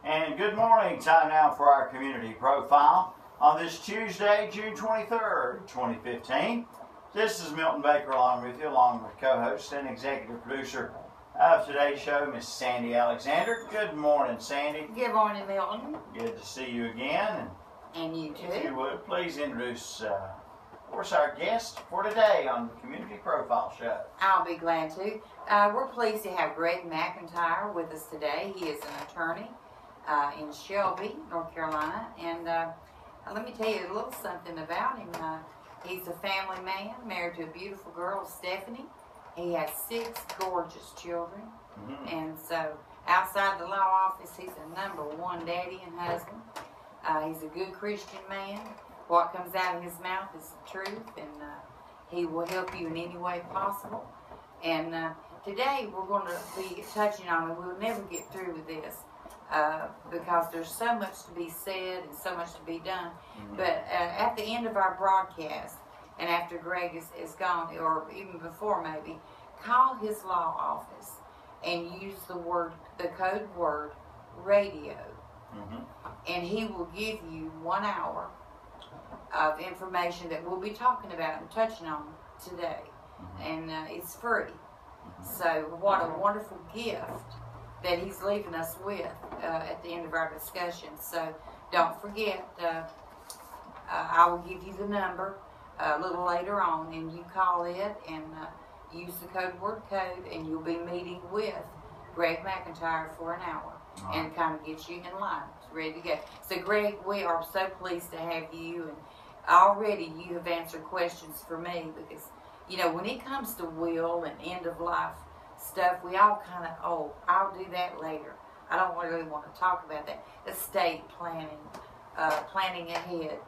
And good morning. Time now for our community profile on this Tuesday, June 23rd, 2015. This is Milton Baker along with you, along with co-host and executive producer of today's show, Miss Sandy Alexander. Good morning, Sandy. Good morning, Milton. Good to see you again. And you too. If you would, please introduce, of course, our guest for today on the Community Profile Show. I'll be glad to. We're pleased to have Greg McIntyre with us today. He is an attorney in Shelby, North Carolina. And let me tell you a little something about him. He's a family man, married to a beautiful girl, Stephanie. He has 6 gorgeous children. Mm-hmm. And so outside the law office, he's a #1 daddy and husband. He's a good Christian man. What comes out of his mouth is the truth, and he will help you in any way possible. And today we're going to be touching on it. We'll never get through with this because there's so much to be said and so much to be done. Mm-hmm. But at the end of our broadcast, and after Greg is gone, or even before maybe, call his law office and use the code word radio. Mm-hmm. And he will give you 1 hour of information that we'll be talking about and touching on today. Mm-hmm. And it's free. Mm-hmm. So what a wonderful gift that he's leaving us with at the end of our discussion. So don't forget, I will give you the number a little later on, and you call it and use the code word code, and you'll be meeting with Greg McIntyre for an hour. Right. And kind of get you in line, ready to go. So Greg, we are so pleased to have you, and already you have answered questions for me, because you know when it comes to will and end of life stuff, we all kind of, I'll do that later. I don't really want to talk about that. Estate planning, planning ahead.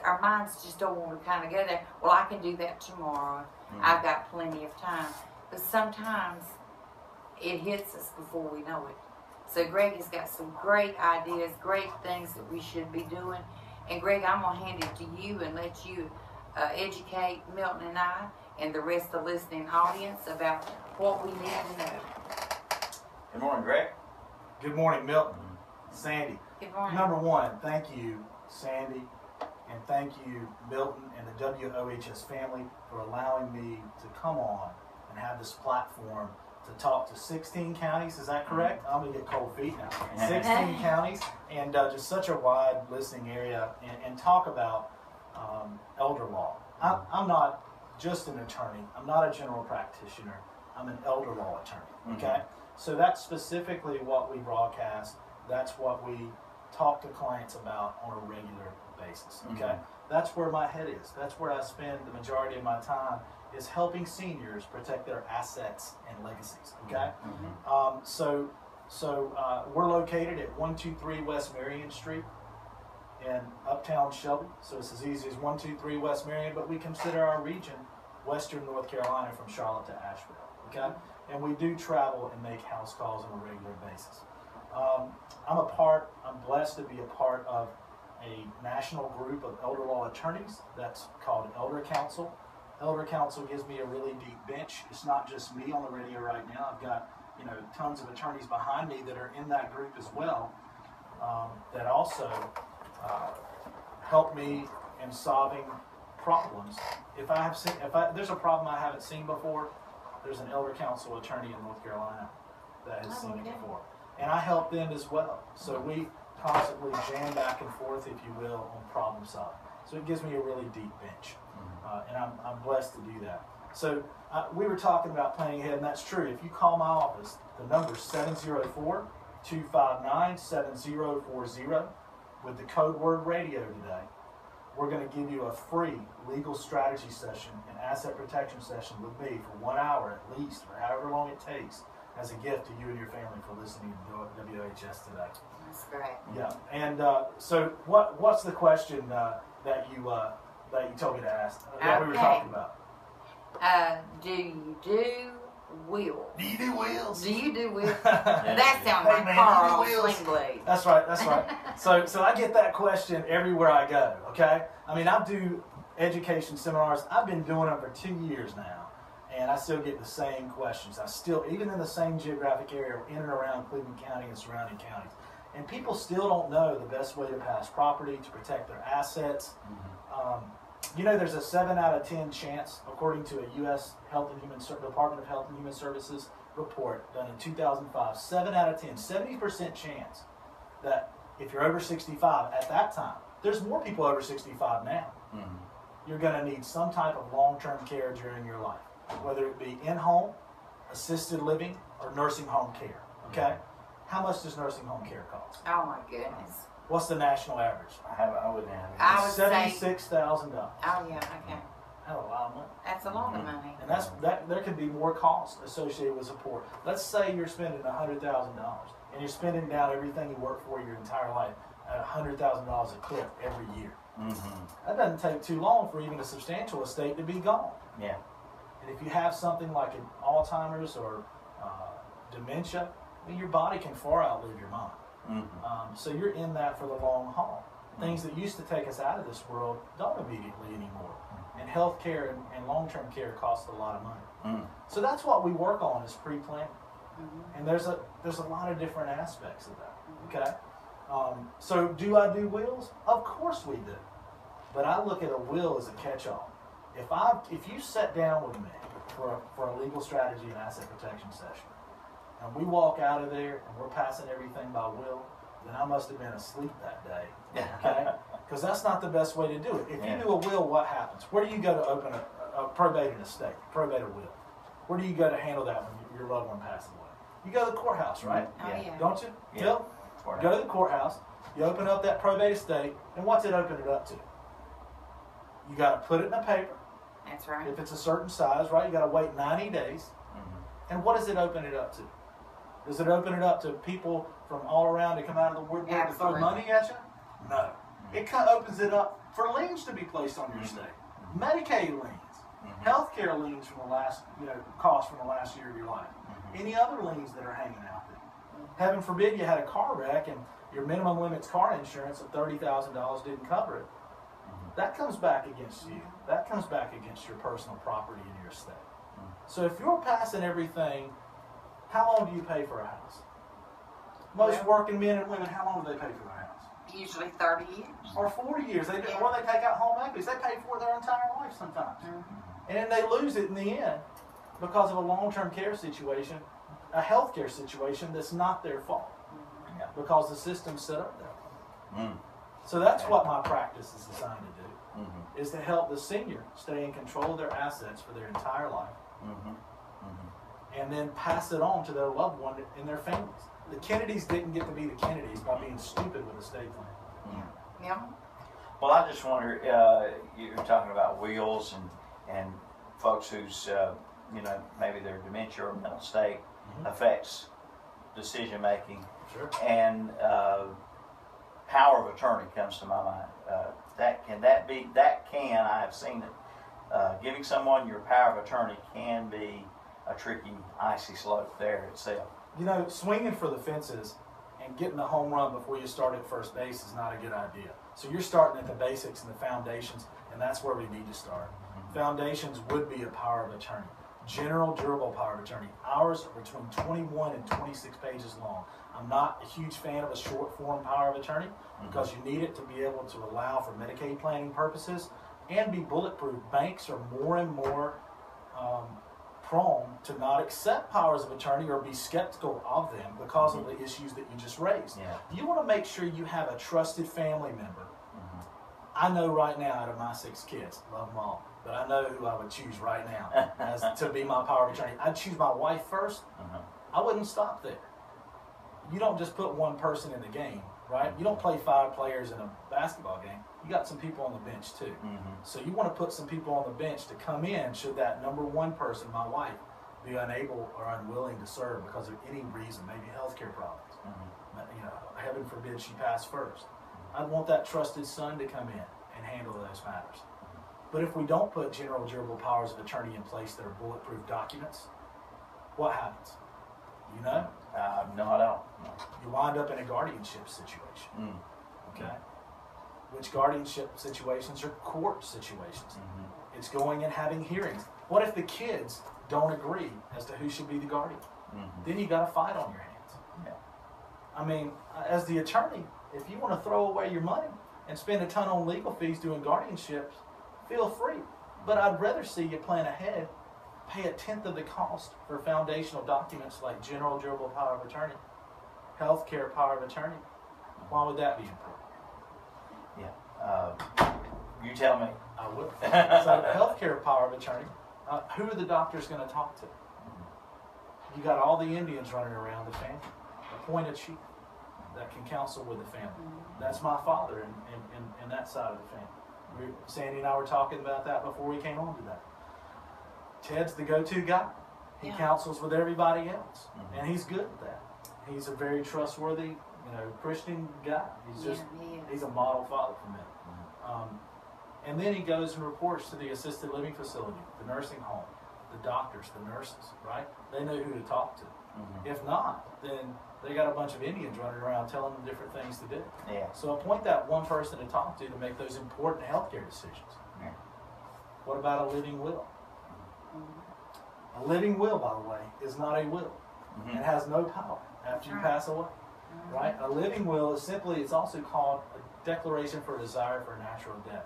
Our minds just don't want to kind of go there. Well, I can do that tomorrow. Mm-hmm. I've got plenty of time. But sometimes it hits us before we know it. So Greg has got some great ideas, great things that we should be doing. And Greg, I'm going to hand it to you and let you educate Milton and I and the rest of the listening audience about what we need to know. Good morning, Greg. Good morning, Milton. Sandy. Good morning. #1, thank you, Sandy, and thank you, Milton, and the WOHS family for allowing me to come on and have this platform to talk to 16 counties. Is that correct? I'm going to get cold feet now. 16 counties, and just such a wide listening area, and talk about elder law. I'm not just an attorney. I'm not a general practitioner. I'm an elder law attorney, okay? Mm-hmm. So that's specifically what we broadcast. That's what we talk to clients about on a regular basis, okay? Mm-hmm. That's where my head is. That's where I spend the majority of my time, is helping seniors protect their assets and legacies, okay? Mm-hmm. So we're located at 123 West Marion Street in Uptown Shelby. So it's as easy as 123 West Marion, but we consider our region Western North Carolina from Charlotte to Asheville, okay? And we do travel and make house calls on a regular basis. I'm blessed to be a part of a national group of elder law attorneys that's called Elder Council. Elder Council gives me a really deep bench. It's not just me on the radio right now. I've got tons of attorneys behind me that are in that group as well, that also help me in solving problems. If there's a problem I haven't seen before, there's an Elder Council attorney in North Carolina that has seen it before, and I help them as well. So we constantly jam back and forth, if you will, on problem solving. So it gives me a really deep bench. And I'm blessed to do that. So we were talking about planning ahead, and that's true. If you call my office, the number is 704-259-7040 with the code word radio today. We're going to give you a free legal strategy session and asset protection session with me for 1 hour at least, or however long it takes, as a gift to you and your family for listening to WHS today. That's great. Yeah. And so what's the question that you told me to ask, that we were talking about? Do you do wills? Do you do wills? Do you do wills? That sounds like car on sling blade. That's right. So I get that question everywhere I go, okay? I mean, I do education seminars. I've been doing them for 2 years now, and I still get the same questions. Even in the same geographic area, in and around Cleveland County and surrounding counties, And people still don't know the best way to pass property to protect their assets. You know, there's a 7 out of 10 chance, according to a U.S. Department of Health and Human Services report done in 2005, 7 out of 10, 70% chance that if you're over 65 at that time, there's more people over 65 now, you're going to need some type of long-term care during your life, whether it be in-home, assisted living, or nursing home care, okay? How much does nursing home care cost? Oh my goodness. What's the national average? I wouldn't have it. I would say. $76,000. Oh yeah, okay. That's a lot of money. That's a lot of money. And that there could be more costs associated with support. Let's say you're spending $100,000 and you're spending down everything you work for your entire life at $100,000 a clip every year. That doesn't take too long for even a substantial estate to be gone. Yeah. And if you have something like an Alzheimer's or dementia, I mean, your body can far outlive your mind. So you're in that for the long haul. Things that used to take us out of this world don't immediately anymore. And health care and long-term care costs a lot of money. So that's what we work on is pre-planning. And there's a lot of different aspects of that. Okay. So do I do wills? Of course we do. But I look at a will as a catch-all. If you sit down with me for a legal strategy and asset protection session, and we walk out of there and we're passing everything by will, then I must have been asleep that day. Okay? Because that's not the best way to do it. If you do a will, what happens? Where do you go to open a probate an estate, probate a will? Where do you go to handle that when your loved one passes away? You go to the courthouse, right? Oh yeah. Don't you? Yeah. Phil? Go to the courthouse, you open up that probate estate, and what's it open it up to? You got to put it in a paper. That's right. If it's a certain size, right, you got to wait 90 days. And what does it open it up to? Does it open it up to people from all around to come out of the woodwork to throw money at you? No. It opens it up for liens to be placed on your estate. Medicaid liens, healthcare liens from the last, cost from the last year of your life. Any other liens that are hanging out there. Heaven forbid you had a car wreck and your minimum limits car insurance of $30,000 didn't cover it. That comes back against you. That comes back against your personal property and your estate. So if you're passing everything, how long do you pay for a house? Most working men and women, how long do they pay for their house? Usually 30 years. Or 40 years. Or they take out home equities. They pay for it their entire life sometimes. And then they lose it in the end because of a long-term care situation, a health care situation that's not their fault. Because the system's set up that way. So that's what my practice is designed to do, is to help the senior stay in control of their assets for their entire life. And then pass it on to their loved one and their families. The Kennedys didn't get to be the Kennedys by being stupid with estate planning. Yeah. Well, I just wonder, you're talking about wills and folks whose, maybe their dementia or mental state affects decision making. Sure. And power of attorney comes to my mind. I have seen it. Giving someone your power of attorney can be a tricky, icy slope there itself. Swinging for the fences and getting a home run before you start at first base is not a good idea. So you're starting at the basics and the foundations, and that's where we need to start. Foundations would be a power of attorney. General durable power of attorney. Ours are between 21 and 26 pages long. I'm not a huge fan of a short form power of attorney because you need it to be able to allow for Medicaid planning purposes and be bulletproof. Banks are more and more prone to not accept powers of attorney or be skeptical of them because of the issues that you just raised. You want to make sure you have a trusted family member. I know right now out of my 6 kids, love them all, but I know who I would choose right now as to be my power of attorney. I'd choose my wife first. I wouldn't stop there. You don't just put one person in the game, right? You don't play 5 players in a basketball game. You got some people on the bench too. So you want to put some people on the bench to come in should that number one person, my wife, be unable or unwilling to serve because of any reason, maybe healthcare problems. Heaven forbid she passed first. I'd want that trusted son to come in and handle those matters. But if we don't put general durable powers of attorney in place that are bulletproof documents, what happens? No, I don't. You wind up in a guardianship situation. Okay? Which guardianship situations are court situations. It's going and having hearings. What if the kids don't agree as to who should be the guardian? Then you got a fight on your hands. I mean, as the attorney, if you want to throw away your money and spend a ton on legal fees doing guardianships, feel free. But I'd rather see you plan ahead, pay 1/10 of the cost for foundational documents like general durable power of attorney, healthcare power of attorney. Why would that be important? Yeah. You tell me. I would. So healthcare power of attorney, who are the doctors going to talk to? You got all the Indians running around the family. Appoint a chief that can counsel with the family. That's my father in that side of the family. Sandy and I were talking about that before we came on today. Ted's the go-to guy. He counsels with everybody else, and he's good at that. He's a very trustworthy, Christian guy. He's a model father for me. And then he goes and reports to the assisted living facility, the nursing home, the doctors, the nurses, right? They know who to talk to. If not, then they got a bunch of Indians running around telling them different things to do. Yeah. So appoint that one person to talk to make those important healthcare decisions. Yeah. What about a living will? A living will, by the way, is not a will. It has no power after you pass away. Right? A living will is simply, it's also called a declaration for a desire for a natural death.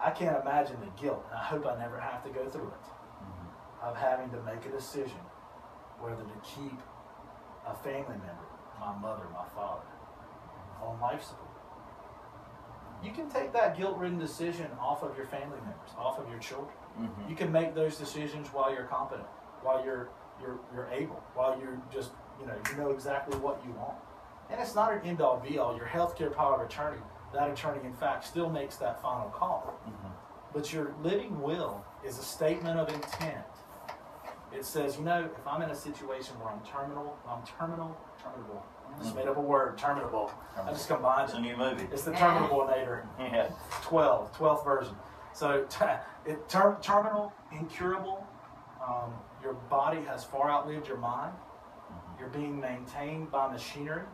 I can't imagine the guilt, and I hope I never have to go through it, of having to make a decision whether to keep a family member, my mother, my father, on life support. You can take that guilt-ridden decision off of your family members, off of your children. You can make those decisions while you're competent, while you're able, while you're just, you know exactly what you want. And it's not an end-all be-all. Your healthcare power of attorney, that attorney, in fact, still makes that final call. But your living will is a statement of intent. It says, if I'm in a situation where I'm terminable. I just made up a word, terminable. I just combined It's a new movie. It's the Terminable-nator. Yeah. 12th version. So terminal, incurable. Your body has far outlived your mind. You're being maintained by machinery.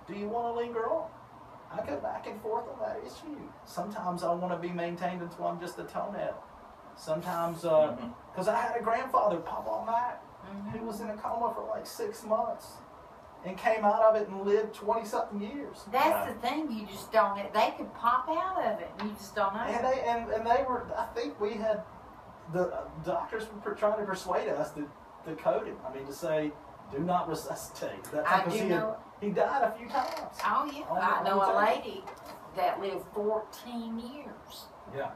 Do you want to linger on? I go back and forth on that issue. Sometimes I want to be maintained until I'm just a toenail. Sometimes, because I had a grandfather, Papa Mac, who was in a coma for like 6 months and came out of it and lived 20-something years. That's the thing, you just don't, they could pop out of it, and you just don't know. And they were, I think we had, the doctors were trying to persuade us to code it. I mean, to say, do not resuscitate. He died a few times. Oh, yeah. I know a lady that lived 14 years. Yeah.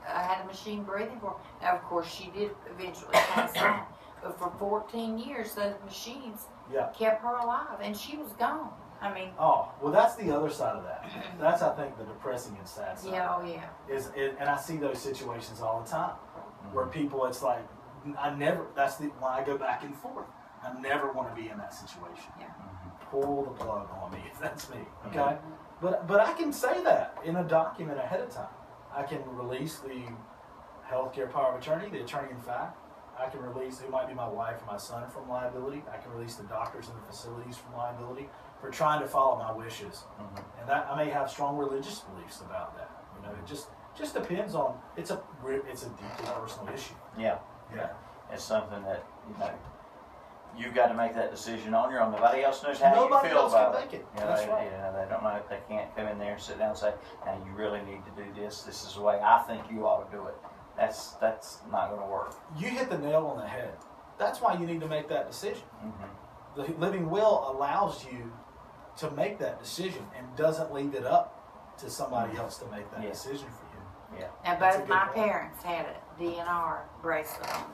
Had a machine breathing for her. Now, of course, she did eventually pass on. But for 14 years, those machines kept her alive, and she was gone. I mean. Oh, well, that's the other side of that. That's, I think, the depressing and sad side. Yeah, oh, yeah. And I see those situations all the time where people, it's like, when I go back and forth. I never want to be in that situation. Yeah. Pull the plug on me if that's me. Okay? But I can say that in a document ahead of time. I can release the healthcare power of attorney, the attorney in fact. I can release who might be my wife or my son from liability. I can release the doctors in the facilities from liability for trying to follow my wishes. And that I may have strong religious beliefs about that. It just depends on. It's a deeply personal issue. Yeah. It's something that you've got to make that decision on your own. Nobody else knows how you feel about it. Nobody else can make it. That's right. They don't know if they can't come in there and sit down and say, "Now you really need to do this. This is the way I think you ought to do it." That's not going to work. You hit the nail on the head. That's why you need to make that decision. The living will allows you to make that decision and doesn't leave it up to somebody else to make that decision for you. Yeah. Now, both my parents had a DNR bracelet on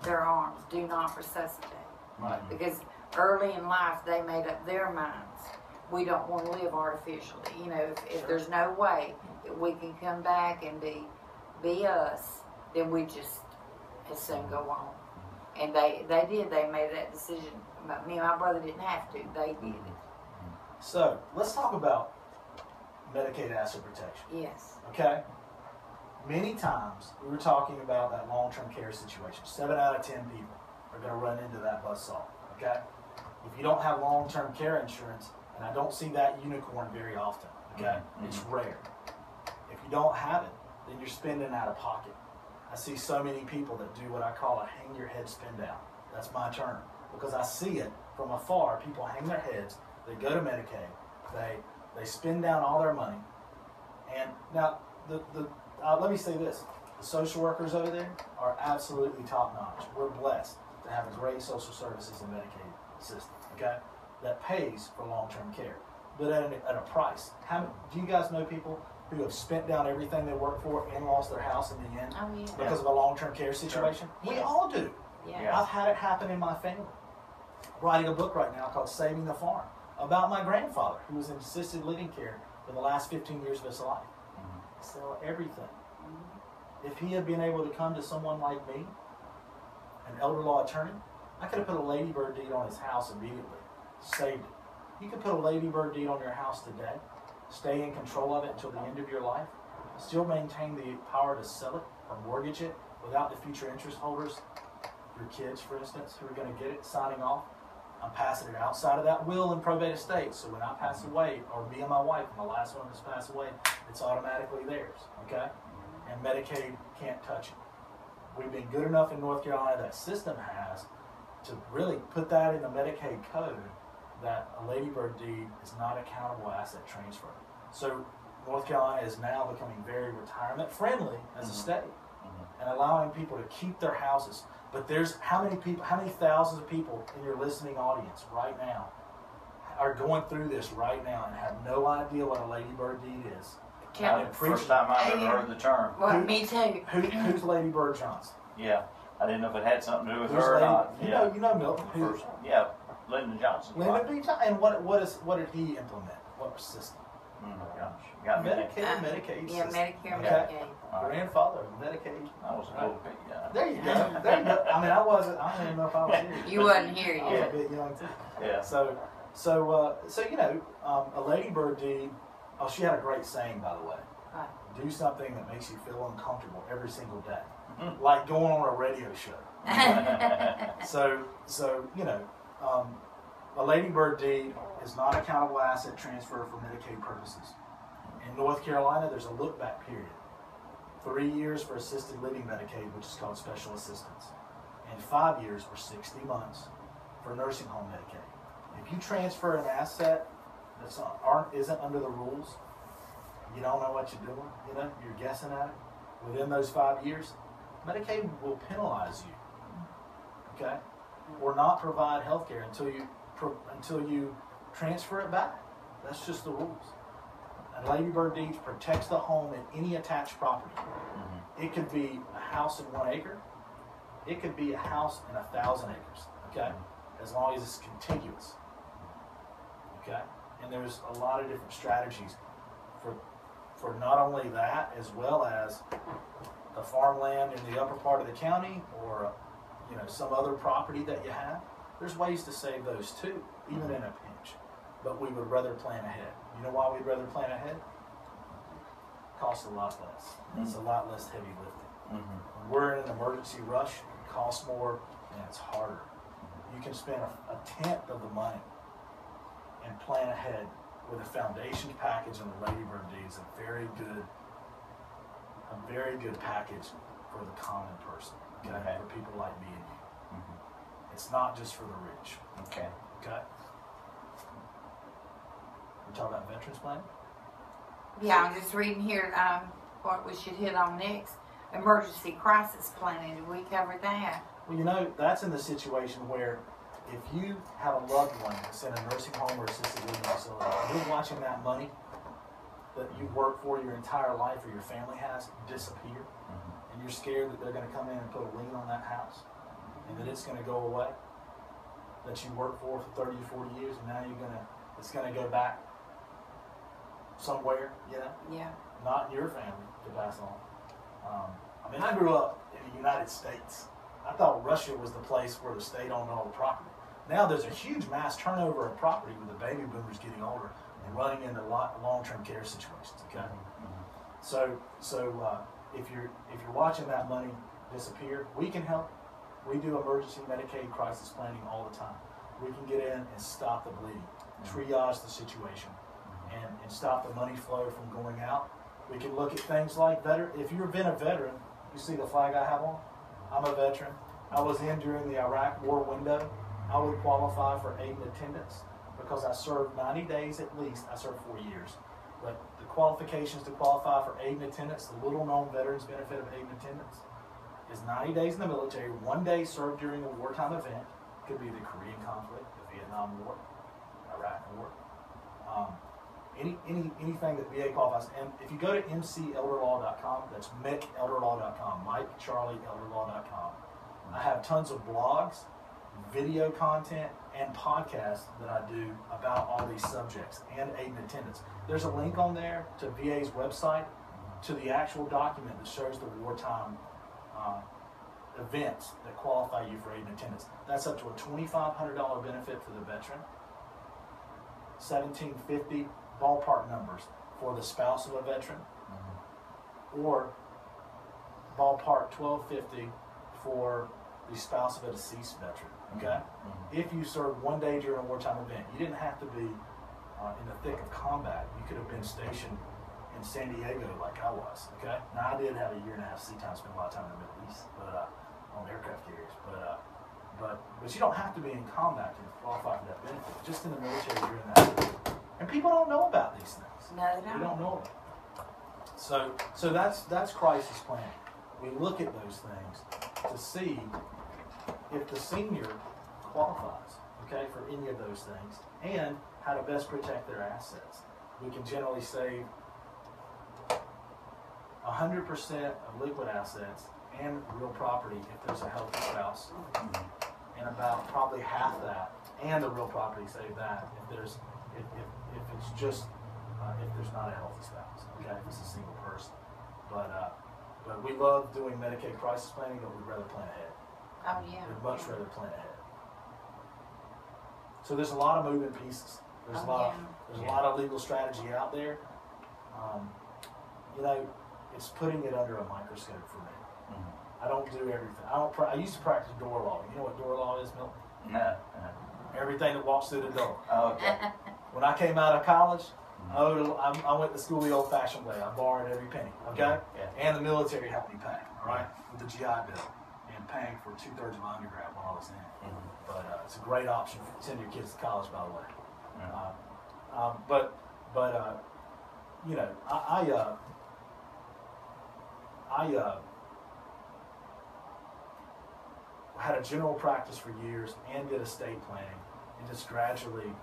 their arms. Do not resuscitate. Right. Because early in life, they made up their minds. We don't want to live artificially. If there's no way that we can come back and be us, then we just as soon go on. And they did. They made that decision. But me and my brother didn't have to. They did it. So let's talk about Medicaid asset protection. Yes. Okay? Many times we were talking about that long-term care situation. 7 out of 10 people are going to run into that buzzsaw. Okay? If you don't have long-term care insurance, and I don't see that unicorn very often. Okay? It's rare. If you don't have it, then you're spending out of pocket. I see so many people that do what I call a hang your head spend down. That's my term. because I see it from afar. People hang their heads. They go to Medicaid. They spend down all their money. And now, let me say this. The social workers over there are absolutely top-notch. We're blessed to have a great social services and Medicaid system, okay, that pays for long-term care, but at a price. Do you guys know people who have spent down everything they worked for and lost their house in the end because of a long-term care situation? Sure. We all do. Yeah. I've had it happen in my family. Writing a book right now called Saving the Farm about my grandfather who was in assisted living care for the last 15 years of his life. Sell everything. If he had been able to come to someone like me, an elder law attorney, I could have put a ladybird deed on his house immediately, saved it. You could put a ladybird deed on your house today, stay in control of it until the end of your life, still maintain the power to sell it or mortgage it without the future interest holders, your kids, for instance, who are going to get it, signing off. I'm passing it outside of that will and probate estate, so when I pass away, or me and my wife, and the last one has passed away, it's automatically theirs, okay? And Medicaid can't touch it. We've been good enough in North Carolina, that system has, to really put that in the Medicaid code that a ladybird deed is not a countable asset transfer. So North Carolina is now becoming very retirement friendly as a state and allowing people to keep their houses. But there's how many thousands of people in your listening audience right now are going through this right now and have no idea what a ladybird deed is? First time I've ever heard the term. Well, me too. Who's Lady Bird Johnson? Yeah, I didn't know if it had something to do with her or not. You know Milton. Yeah, Lyndon Johnson. Lyndon B. Johnson. And what did he implement? What system? Oh my gosh, you got me. Medicaid. Yeah, system. Medicare, Okay. Medicaid. Grandfather of Medicaid. I was a little bit young. There you go. There you go. I mean, I don't even know if I was here. You wasn't here I was yet. a bit young too. Yeah. So a ladybird deed. Oh, she had a great saying, by the way. Right. Do something that makes you feel uncomfortable every single day, like going on a radio show. So a ladybird deed is not a countable asset transfer for Medicaid purposes. In North Carolina, there's a look-back period. 3 years for assisted living Medicaid, which is called special assistance, and 5 years or 60 months for nursing home Medicaid. If you transfer an asset that isn't under the rules, you don't know what you're doing, you're guessing at it, within those 5 years, Medicaid will penalize you, okay? Or not provide health care until you transfer it back. That's just the rules. And ladybird deeds protects the home and any attached property. It could be a house in 1 acre. It could be a house in 1,000 acres, okay? As long as it's contiguous, okay? And there's a lot of different strategies for not only that, as well as the farmland in the upper part of the county, or some other property that you have. There's ways to save those too, even in a pinch. But we would rather plan ahead. You know why we'd rather plan ahead? Costs a lot less. It's a lot less heavy lifting. When we're in an emergency rush, it costs more and it's harder. You can spend a tenth of the money and plan ahead with a foundation package, and the ladybird deed is a very good package for the common person, okay? For people like me and you. It's not just for the rich. Okay. We're talking about veterans plan? Yeah, I'm just reading here what we should hit on next. Emergency crisis planning. Did we cover that? Well, that's in the situation where if you have a loved one that's in a nursing home or assisted living facility, and you're watching that money that you've worked for your entire life or your family has disappear, and you're scared that they're going to come in and put a lien on that house, and that it's going to go away, that you worked for 30 or 40 years, and now it's going to go back somewhere, Yeah. not in your family to pass on. I grew up in the United States. I thought Russia was the place where the state owned all the property. Now there's a huge mass turnover of property with the baby boomers getting older and running into long-term care situations. Okay, so if you're watching that money disappear, we can help. We do emergency Medicaid crisis planning all the time. We can get in and stop the bleeding, triage the situation, and stop the money flow from going out. We can look at things like if you've been a veteran, you see the flag I have on? I'm a veteran. I was in during the Iraq war window. I would qualify for aid and attendance because I served 90 days at least. I served 4 years. But the qualifications to qualify for aid and attendance, the little known veterans benefit of aid and attendance, is 90 days in the military, 1 day served during a wartime event. Could be the Korean conflict, the Vietnam War, Iraq War. Anything that VA qualifies. And if you go to mcelderlaw.com, that's mcelderlaw.com, MikeCharlieElderlaw.com. I have tons of blogs, video content, and podcasts that I do about all these subjects and aid and attendance. There's a link on there to VA's website to the actual document that shows the wartime events that qualify you for aid and attendance. That's up to a $2,500 benefit for the veteran, $1,750 ballpark numbers for the spouse of a veteran, or ballpark $1,250 for the spouse of a deceased veteran. Okay, if you served 1 day during a wartime event, you didn't have to be in the thick of combat. You could have been stationed in San Diego like I was. Okay, now I did have a 1.5 year sea time, spent a lot of time in the Middle East, but on aircraft carriers. But you don't have to be in combat to qualify for that benefit. Just in the military during that. And people don't know about these things. No, they don't. They don't know them. So that's crisis planning. We look at those things to see if the senior qualifies, okay, for any of those things, and how to best protect their assets. We can generally save 100% of liquid assets and real property if there's a healthy spouse, and about probably half that and the real property save that if there's if it's just if there's not a healthy spouse, okay, if it's a single person. But we love doing Medicaid crisis planning, but we'd rather plan ahead. Oh, yeah. We'd much rather plan ahead. So there's a lot of moving pieces. There's a lot of legal strategy out there. It's putting it under a microscope for me. I don't do everything. I used to practice door law. You know what door law is, Milton? No. Everything that walks through the door. Oh, okay. When I came out of college, I went to school the old-fashioned way. I borrowed every penny, okay? Yeah. And the military helped me pay, all right, with the GI Bill, and paying for 2/3 of my undergrad while I was in. But it's a great option to send your kids to college, by the way. I had a general practice for years and did estate planning, and just gradually,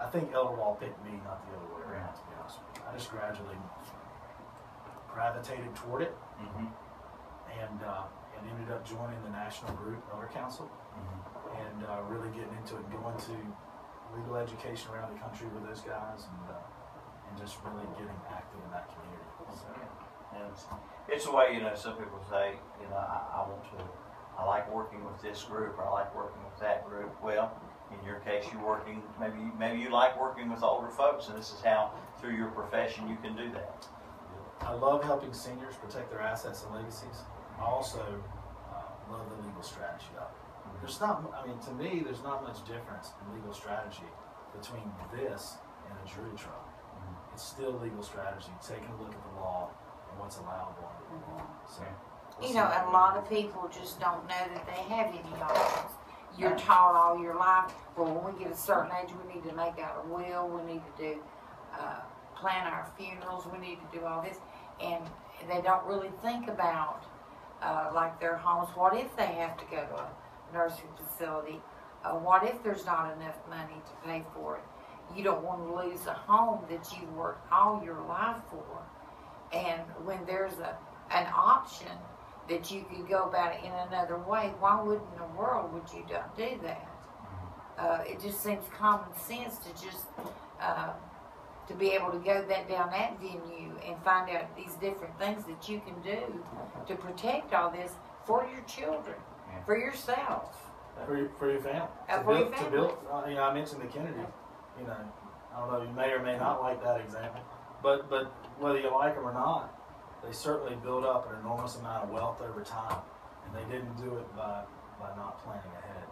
I think elder law picked me, not the other way around, to be honest with you. I just gradually gravitated toward it, and ended up joining the national group, Elder Council, and really getting into it, going to legal education around the country with those guys, and just really getting active in that community. So, it's the way, some people say, I like working with this group, or I like working with that group. Well, in your case, you're working, maybe you like working with older folks, and this is how, through your profession, you can do that. I love helping seniors protect their assets and legacies. I also love the legal strategy of it. To me, there's not much difference in legal strategy between this and a jury trial. It's still legal strategy, taking a look at the law and what's allowable under the law. So, a lot of people just don't know that they have any options. You're taught all your life, well, when we get a certain age, we need to make out a will, we need to do, plan our funerals, we need to do all this, and they don't really think about, like their homes. What if they have to go to a nursing facility? What if there's not enough money to pay for it? You don't want to lose a home that you worked all your life for. And when there's an option that you could go about it in another way, why would in the world would you not do that? It just seems common sense to just to be able to go down that venue and find out these different things that you can do to protect all this for your children, for yourself, for your family. For your family. To build, I mentioned the Kennedys. I don't know, you may or may not like that example, but whether you like them or not, they certainly built up an enormous amount of wealth over time, and they didn't do it by not planning ahead.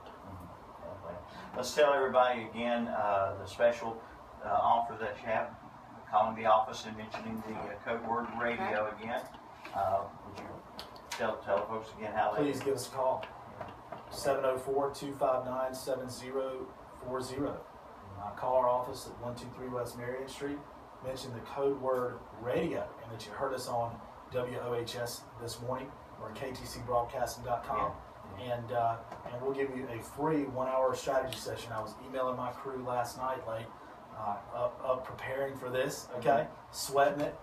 Let's tell everybody again the special offer that you have, calling the office and mentioning the code word radio again. Would you tell folks again how they... Please give us a call. 704-259-7040. Call our office at 123 West Marion Street. Mention the code word radio and that you heard us on WOHS this morning or ktcbroadcasting.com. And we'll give you a free 1-hour strategy session. I was emailing my crew last night late, up preparing for this, okay? Sweating it,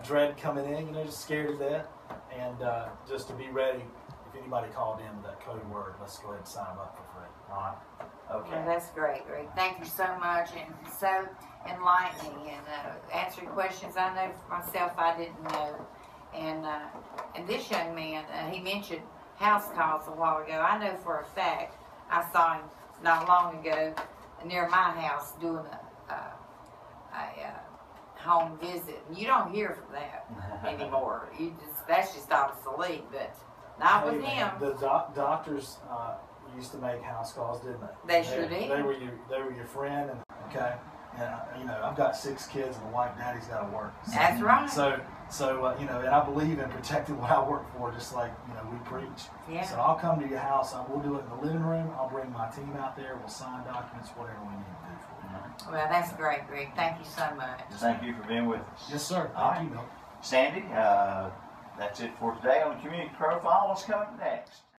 dread coming in, just scared to death. And just to be ready, if anybody called in with that code word, let's go ahead and sign them up for free. All right. Okay. Well, that's great. Thank you so much, and so enlightening, and answering questions I know for myself I didn't know. And this young man, he mentioned house calls a while ago. I know for a fact I saw him not long ago near my house doing a home visit. And you don't hear from that anymore. That's just obsolete, but not with him. The doctors used to make house calls, didn't they? They sure did. They were your friend, and okay. And I've got 6 kids, and the wife, daddy's got to work. So, that's right. So and I believe in protecting what I work for, just like we preach. Yeah. So I'll come to your house. We'll do it in the living room. I'll bring my team out there. We'll sign documents, whatever we need to do for you. Well, that's great, Greg. Thank you so much. Thank you for being with us. Yes, sir. All Thank you, Bill. Sandy, that's it for today on the Community Profile. What's coming next?